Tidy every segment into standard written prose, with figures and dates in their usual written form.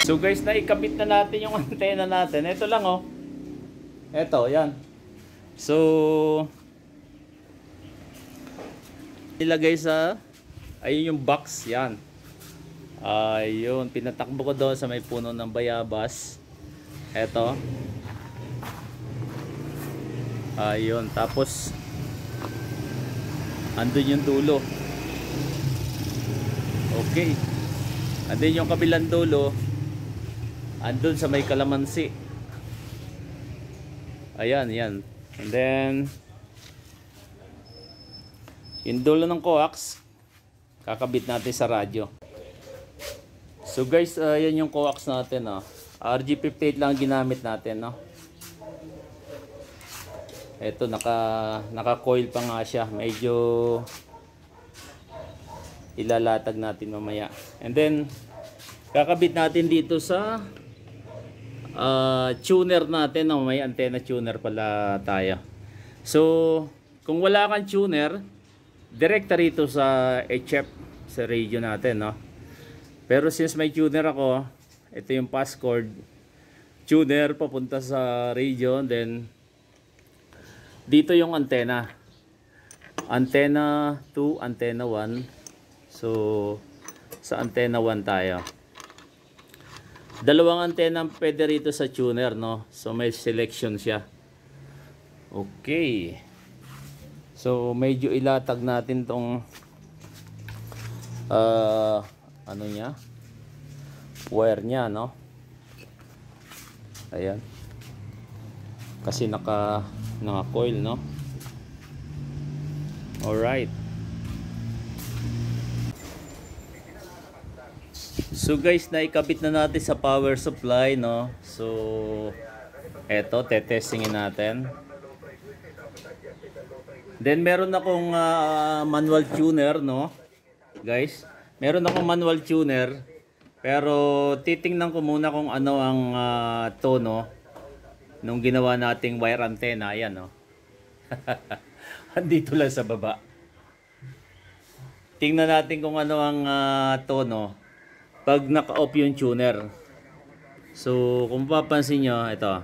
So guys, naikabit na natin yung antena natin. Ito lang oh. Ito, yan. So ilagay sa ayun yung box, yan. Ayun, pinatakbo ko doon sa may puno ng bayabas. Ito. Ayun, tapos andun yung dulo. Okay. Andun yung kabilang dulo. Andun sa may kalamansi. Ayan, yan. And then yung dulo ng coax kakabit natin sa radyo. So guys, yan yung coax natin, no. RG58 lang ginamit natin, no. Ito naka-coil pa nga siya. Medyo ilalatag natin mamaya. And then kakabit natin dito sa tuner natin, no? May antenna tuner pala tayo. So kung wala kang tuner, direkta rito sa HF sa radio natin, no. Pero since may tuner ako, ito yung passcord tuner papunta sa radio. Then dito yung antenna 2, antenna 1. So sa antenna 1 tayo. Dalawang antenna pwede rito sa tuner, no. So may selection siya. Okay. So medyo ilatag natin tong ano niya, wire niya, no. Ayan. Kasi naka-coil, no. Alright. So guys, naikabit na natin sa power supply, no. So eto, tetestingin natin. Then meron akong manual tuner, no. Guys, meron akong manual tuner, pero titingnan ko muna kung ano ang tono nung ginawa nating wire antenna. Ayan, no. Andito lang sa baba. Tingnan natin kung ano ang tono pag naka-off yung tuner. So kung papansin nyo, ito.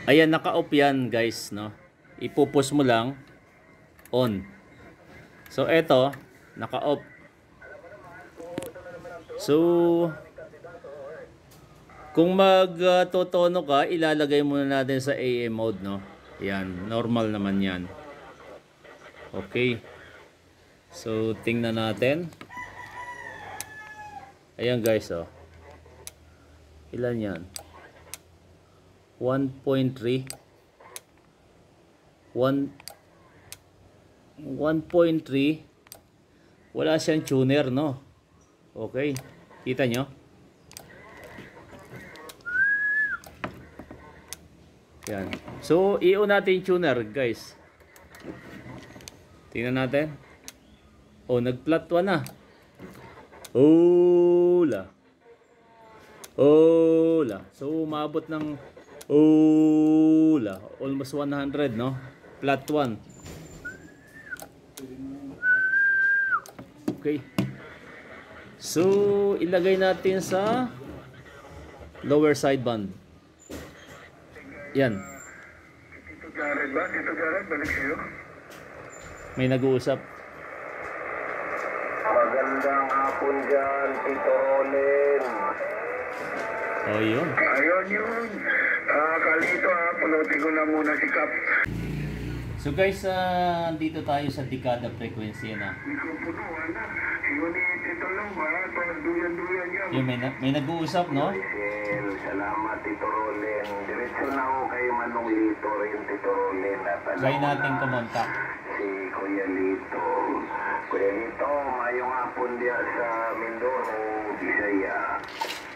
Ayan, naka-off yan, guys, no. Ipupush mo lang on. So eto, naka-off. So kung magtotono ka, ilalagay muna natin sa AM mode, no. Yan, normal naman yan. Okay. So tingnan natin. Ayan guys, oh. Ilan yan? 1.3. 1.3. Wala siyang tuner, no. Okay. Kita nyo? Yan. So i-on natin yung tuner, guys. Tingnan natin. Oh, nag-flat 1 na. Ola. Ola. So umabot ng ola. Almost 100, no? Flat 1. Okay. So ilagay natin sa lower sideband. Yan. Tito Jared ba? Tito Jared, balik sa'yo. May nag-uusap. Magandang hapon dyan, Tito Rolin. Oh, yun. Ayun yun. Kalito punutin ko na muna si Kap. So guys, dito tayo sa dekada frequency na. Hindi ko punuan na. Yun ni Tito Long ba? Parang duyan-duyan yan. Yung may nag-uusap, no? Salamat, Tito Rolin. Diretso na ako kay Manong Lito rin, Tito Rolin. Try natin kumontak. Si Kuya Lito. Kuya Lito, mayong hapon diya sa Mindoro, Bisaya.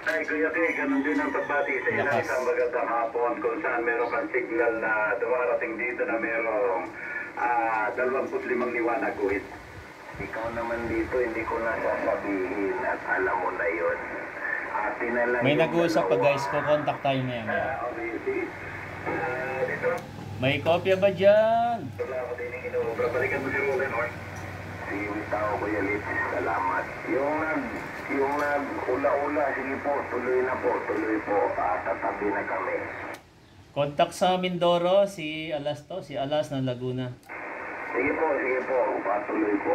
Ay, Kuya Kay, ganun din ang pagbati sa ina. Lakas. Isang magandang hapon kung saan meron kang signal na dumarating dito na merong 25 liwanag guhit. Ikaw naman dito, hindi ko na sasabihin at alam mo na yun. May nag-uusap pa guys, kukontak tayo maya. May kopya ba dyan? Babalikan mo si Ruben, or? Si Tao, Kuya Lit, salamat. Yung yung nag-ula-ula, sige po, tuloy na po, tuloy po. Tatabi na kami. Contact sa Mindoro, si Alas to, si Alas ng Laguna. Sige po, patuloy po.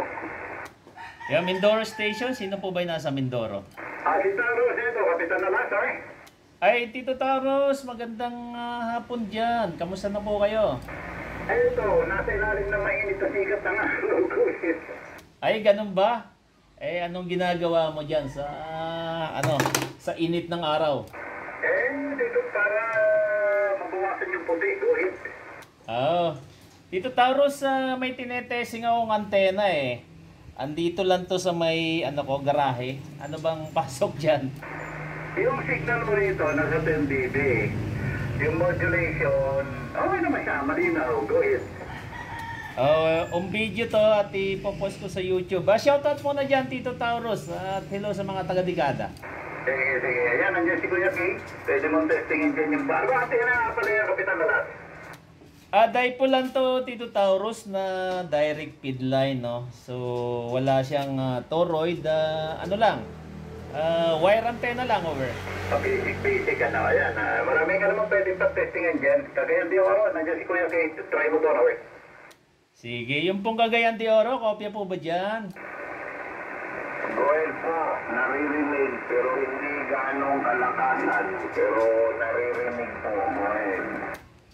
Yeah, Mindoro Station, sino po ba yung nasa Mindoro? Si Taros, ito, Kapitan Alas, Ay, Tito Taros, magandang hapon dyan. Kamusta na po kayo? Ito, nasa ilalim na mainit na sikat ng araw ko. Ay, ganun ba? Eh, anong ginagawa mo dyan sa, sa init ng araw? Dito para mabawasan yung puti, guhit. Tito Taros, may tinetesting akong antena eh. Andito lang to sa may, garahe. Ano bang pasok dyan? Yung signal mo rito, nasa 10 dB. Yung modulation, okay naman siya, malinaw, guhit. Video to at ipopost ko sa YouTube. Shoutout mo na dyan, Tito Taurus. At hello sa mga taga-Digada. Sige. Ayan, nandiyan si Kuya Kay. Pwede mong testingin dyan yung bago. Ate na pala yung Kapitan Alas. Dahil lang to, Tito Taurus, na direct feed line, no? So, wala siyang toroid. Wire antenna lang, over. Basic ka na. Ayan, marami ka naman pwedeng pag-testingan dyan. Kagaya di ako, nandiyan si Kuya Kay. Try mo to na, we. Sige, yung pong Cagayan de Oro, kopya po ba dyan? Goel po, naririnig pero hindi ganong kalakasan. Pero naririnig po, Goel.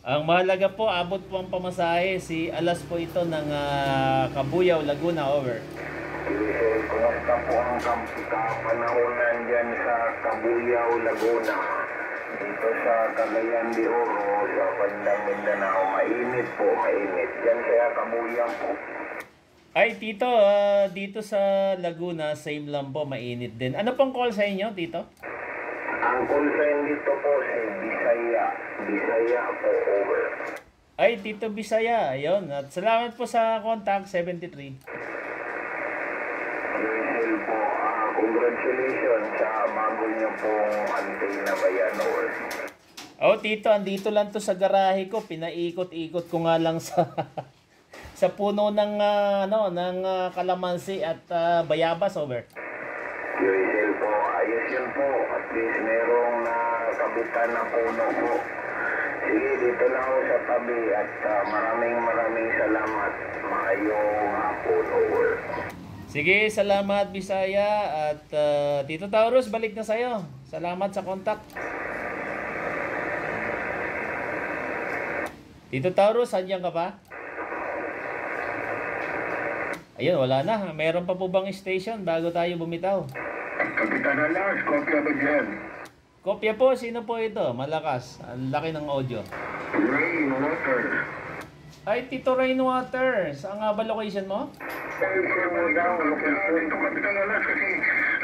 Ang mahalaga po, abot po ang pamasahe. Si Alas po ito ng Cabuyao, Laguna, over. Kumusta po ang kapanahonan dyan sa Cabuyao, Laguna? Dito sa Cagayan de Oro, sa bandang Mindanao, mainit po, mainit. Dyan kaya Cabuyao po. Ay, Tito, dito sa Laguna, same lang po, mainit din. Ano pong call sa inyo, Tito? Ang call sign dito po si Bisaya. Bisaya po, over. Ay, Tito Bisaya, ayun. At salamat po sa contact, 73. Po, congratulations sa bago niyo pong antena bayan, over. Tito, andito lang to sa garahe ko. Pinaikot-ikot ko nga lang sa sa puno ng kalamansi at bayabas, over. Yusel po, ayos yun po. At least merong nakabitan na puno po. Sige, dito lang ako sa tabi at maraming salamat. Maayong hapon, over. Sige, salamat Bisaya at Tito Taurus, balik na sa'yo. Salamat sa contact. Tito Taurus, andyan ka pa? Ayun, wala na. Meron pa po bang station bago tayo bumitaw? Kapitan Alas, kopya ba dyan? Kopya po, sino po ito? Malakas. Ang laki ng audio. Rain, water. Ay, Tito Rainwater. Saan nga ba location mo? Location mo daw, dito Kapitan Alas kasi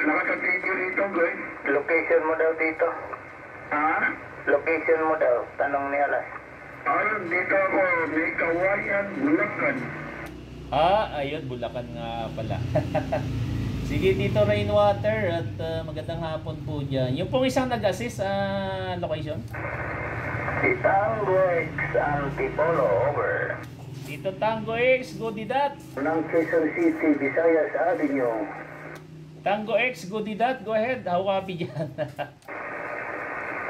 nakatatito dito, guys. Location mo daw dito. Ha? Location mo daw, tanong ni Alas. Dito ako, may Kawayan, Bulacan. Ayun, Bulacan nga pala. Sige, Tito Rainwater at magandang hapon po dyan. Yung pong isang nag-assist sa location? Si Tango X Antipolo, over. Tito Tango X, Godidat. Ng Quezon City, Visayas Avenue. Tango X, Godidat, go ahead. How copy dyan?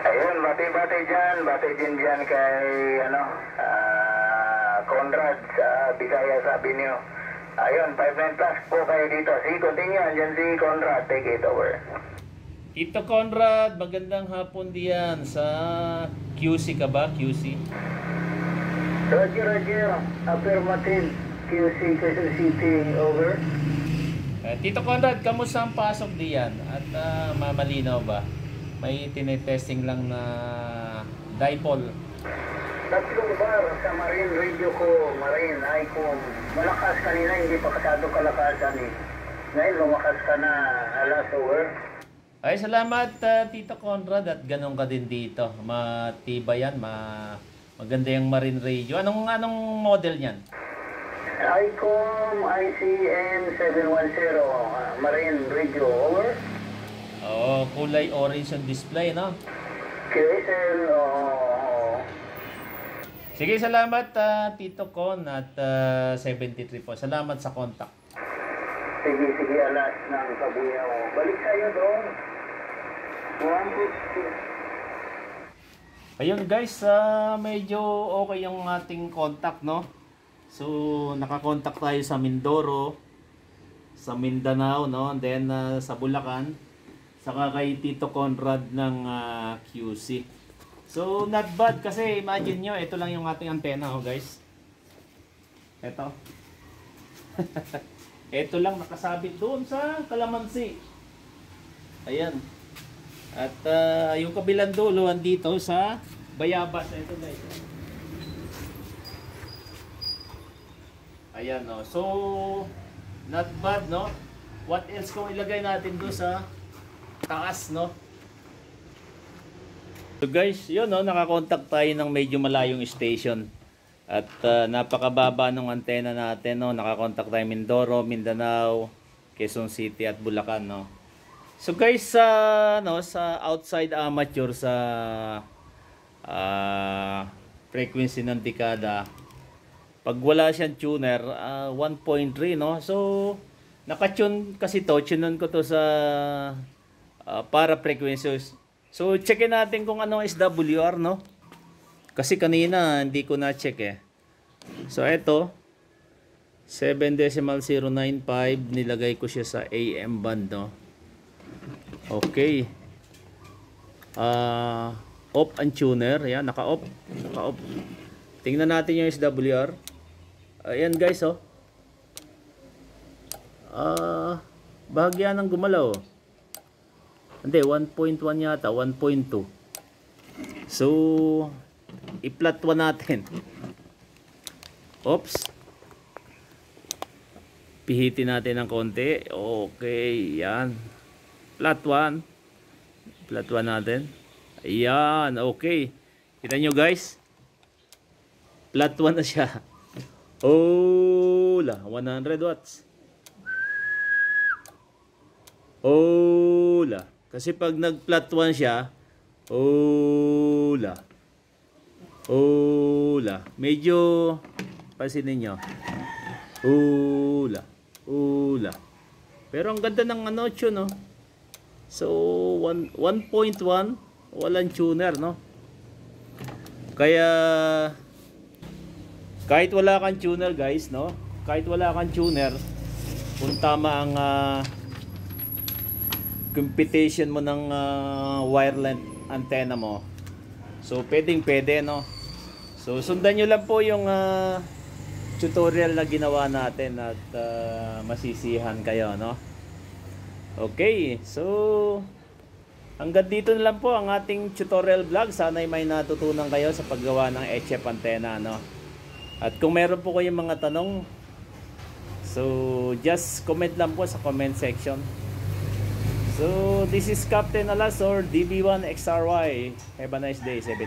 Ayun, bati din dyan kay, Conrad sa Visayas Avenue. Ayun, 59 plus po kayo dito. Sige, continue. Andyan si Conrad. Take it over. Tito Conrad, magandang hapon diyan sa QC ka ba? QC? Roger. Affirmative. QC, Quezon City. Over. Tito Conrad, kamusta ang pasok diyan? At mamalinaw ba? May tinetesting lang na dipole. Tatlong bar sa Marine Radio ko, Marine Icon. Malakas kanina, hindi pa masyado kalakasan eh. Ngayon, lumakas ka na, Alas, over. Ay, salamat Tito Conrad at ganun ka din dito. Matibay yan, maganda yung Marine Radio. Anong model niyan? Icon ICN 710, Marine Radio, over. Oo, kulay orange yung display, no? QSL, Sige, salamat Tito Con at 73 po. Salamat sa contact. Sige, sige, alas ng kabuyaw. Balik sa'yo doon. 150. Ayun guys, medyo okay yung ating contact, no? So, nakakontak tayo sa Mindoro, sa Mindanao, no? And then sa Bulacan, saka kay Tito Conrad ng QC. So, not bad kasi imagine nyo, ito lang yung ating antena, oh guys. Ito. Ito lang nakasabit doon sa Kalamansi. Ayan. At yung kabilang dulo andito sa Bayabas. Ito guys. Ayan, no. So, not bad, no? What else kung ilagay natin doon sa taas, no? So guys, yun, no, nakakontak tayo ng medyo malayong station. At napakababa ng antena natin, no. Nakakontak tayo Mindoro, Mindanao, Quezon City at Bulacan, no. So guys, no, sa outside amateur sa frequency ng dekada, pag wala siyang tuner, 1.3, no. So naka-tune kasi to, tuneon ko to sa para frequencies. So, checkin natin kung anong SWR, no? Kasi kanina, hindi ko na-check eh. So, ito, 7.095, nilagay ko siya sa AM band, no? Okay. Off ang tuner. Ayan, naka-off. Naka-off. Tingnan natin yung SWR. Ayan, guys, oh. Bahagya ng gumalaw, oh. Hindi, 1.1 yata, 1.2. So, i-plot 1 natin. Oops. Pihitin natin ng konti. Okay, yan. Plot 1. Plot 1 natin. Ayan, okay. Kita nyo guys. Plot 1 na siya. Hola, 100 watts. Hola. Kasi pag nag-plot 1 siya, hola. Hola. Medyo, pansinin nyo. Hola. Hola. Pero ang ganda ng ano, tune, no? So, 1.1, walang tuner, no? Kaya, kahit wala kang tuner, guys, no? Kahit wala kang tuner, kung tama ang computation mo ng wireless antenna mo, so pwede, no? So sundan nyo lang po yung tutorial na ginawa natin at masisihan kayo, no? Okay, so hanggang dito na lang po ang ating tutorial vlog. Sana'y may natutunan kayo sa paggawa ng HF antenna, no? At kung meron po kayong mga tanong, so just comment lang po sa comment section. So, this is Captain Alasor, DB1XRY. Have a nice day, 73.